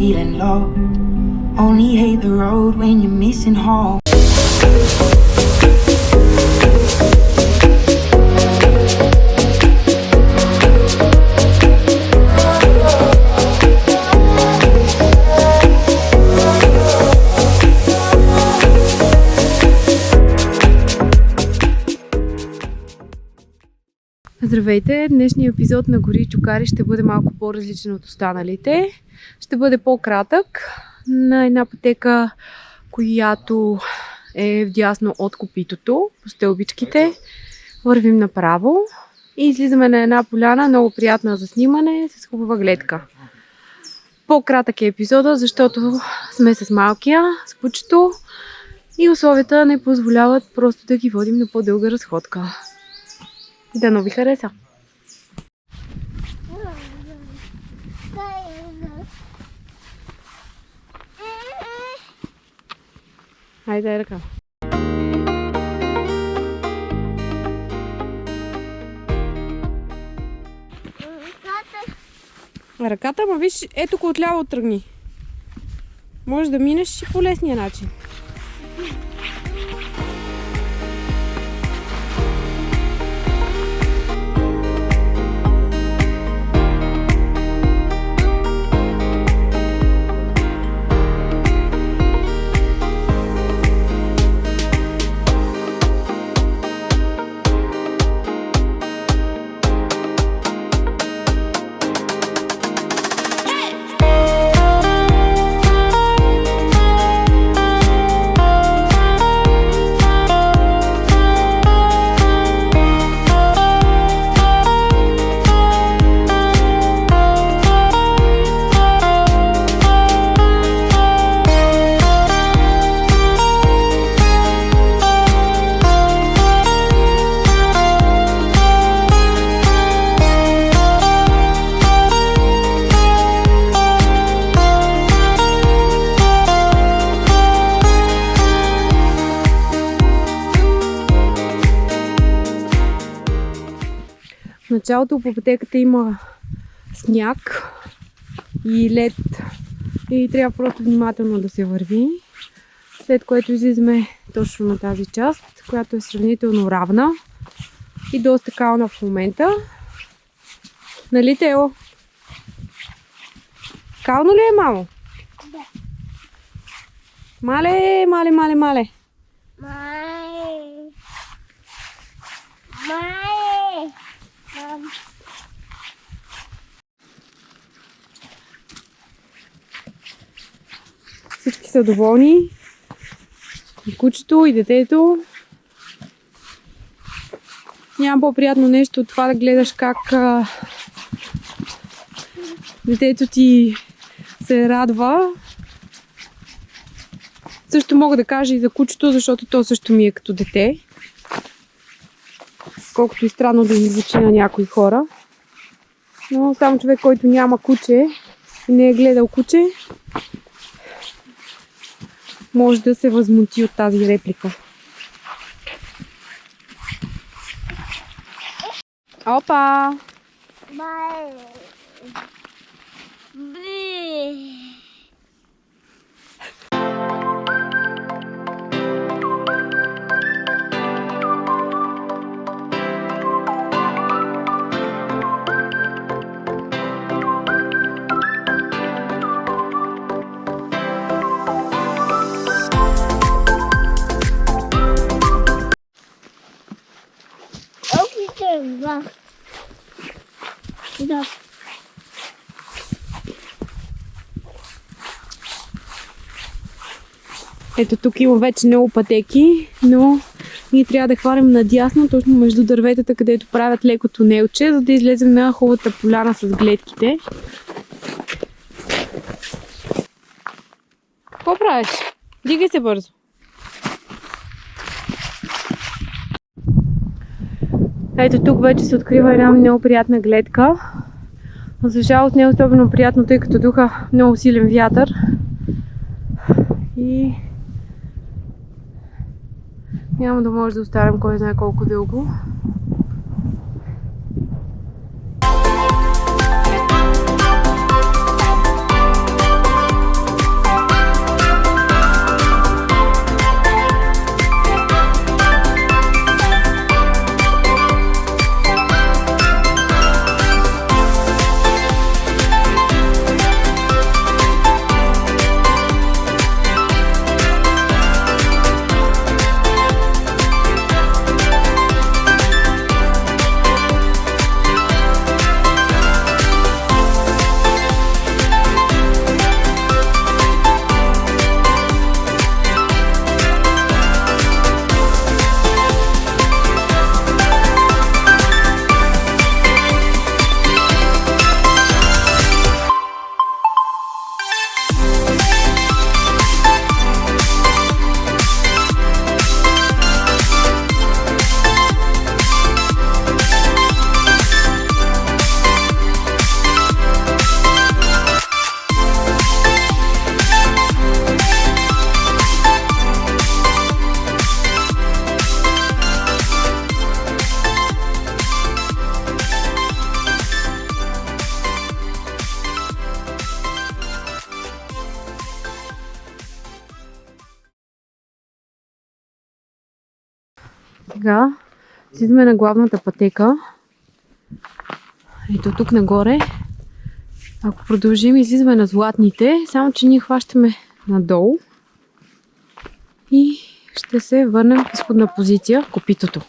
feeling low. Only hate the road when you're missing home. Здравейте! Днешният епизод на Гори и чукари ще бъде малко по-различен от останалите. Ще бъде по-кратък на една пътека, която е вдясно от копитото, по стълбичките. Вървим направо и излизаме на една поляна, много приятна за снимане, с хубава гледка. По-кратък е епизода, защото сме с малкия, с кучето и условията не позволяват просто да ги водим на по-дълга разходка. Дано ви хареса! Хайде, дай ръка. Ръката, ма виж, ето тук отляво тръгни. Може да минеш и по лесния начин. В началото по пътеката има сняг и лед и трябва просто внимателно да се върви. След което излизаме точно на тази част, която е сравнително равна и доста кална в момента. Нали, Тео? Кално ли е, мамо? Да. Мале. Май. Всички са доволни. И кучето, и детето. Няма по-приятно нещо от това да гледаш как детето ти се радва. Също мога да кажа и за кучето, защото то също ми е като дете. Колкото и странно да звучи на някои хора. Но само човек, който няма куче и не е гледал куче, може да се възмути от тази реплика. Опа! Май. Да. Ето тук има вече много пътеки, но ние трябва да хванем надясно, точно между дърветата, където правят леко тунелче, за да излезем на хубавата поляна с гледките. Какво правиш? Дигай се бързо. Ето тук вече се открива една много приятна гледка. За жалост не е особено приятно, тъй като духа много силен вятър. И няма да може да оставим кой знае колко дълго. Сега слизаме на главната пътека. Ето тук нагоре. Ако продължим, излизаме на златните, само че ние хващаме надолу и ще се върнем в изходна позиция, копитото.